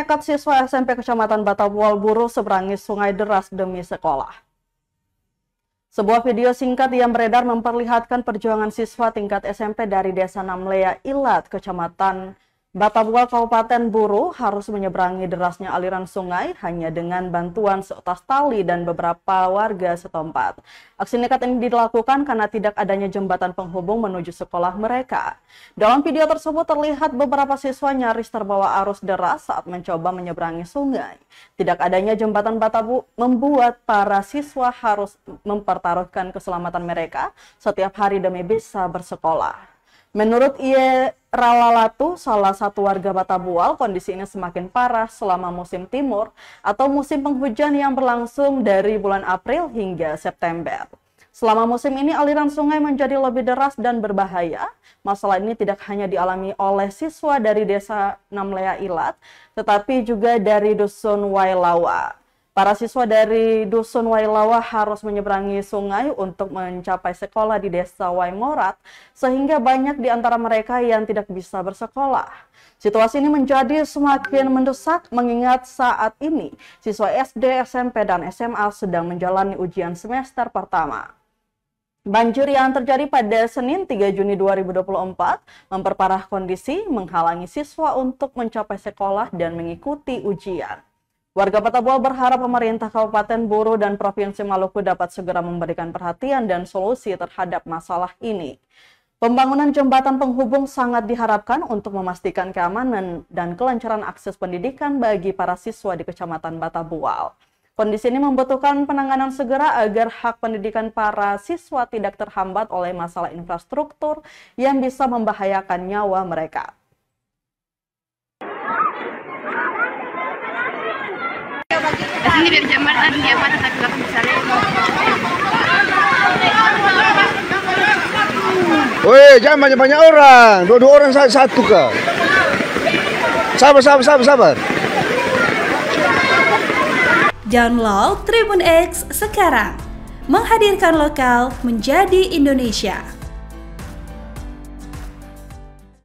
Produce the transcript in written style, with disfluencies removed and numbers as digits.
nekat siswa SMP Kecamatan Batabual Buru seberangi sungai deras demi sekolah. Sebuah video singkat yang beredar memperlihatkan perjuangan siswa tingkat SMP dari Desa Namlea Ilat, Kecamatan Batabual, Kabupaten Buru harus menyeberangi derasnya aliran sungai hanya dengan bantuan seutas tali dan beberapa warga setempat. Aksi nekat ini dilakukan karena tidak adanya jembatan penghubung menuju sekolah mereka. Dalam video tersebut terlihat beberapa siswa nyaris terbawa arus deras saat mencoba menyeberangi sungai. Tidak adanya jembatan Batabu membuat para siswa harus mempertaruhkan keselamatan mereka setiap hari demi bisa bersekolah. Menurut Ie Ralalatu, salah satu warga Batabual, kondisi ini semakin parah selama musim timur atau musim penghujan yang berlangsung dari bulan April hingga September. Selama musim ini aliran sungai menjadi lebih deras dan berbahaya. Masalah ini tidak hanya dialami oleh siswa dari Desa Namlea Ilat, tetapi juga dari Dusun Wailawa. Para siswa dari Dusun Wailawa harus menyeberangi sungai untuk mencapai sekolah di Desa Waimorat, sehingga banyak di antara mereka yang tidak bisa bersekolah. Situasi ini menjadi semakin mendesak mengingat saat ini siswa SD, SMP, dan SMA sedang menjalani ujian semester pertama. Banjir yang terjadi pada Senin 3 Juni 2024 memperparah kondisi, menghalangi siswa untuk mencapai sekolah dan mengikuti ujian. Warga Batabual berharap pemerintah Kabupaten Buru dan Provinsi Maluku dapat segera memberikan perhatian dan solusi terhadap masalah ini. Pembangunan jembatan penghubung sangat diharapkan untuk memastikan keamanan dan kelancaran akses pendidikan bagi para siswa di Kecamatan Batabual. Kondisi ini membutuhkan penanganan segera agar hak pendidikan para siswa tidak terhambat oleh masalah infrastruktur yang bisa membahayakan nyawa mereka. Ini biar jembatan dia mana tapi nggak bisa lewat. Woi, jangan banyak-banyak orang. Dua orang satu kah? Sabar. Download Tribun X sekarang. Menghadirkan lokal menjadi Indonesia.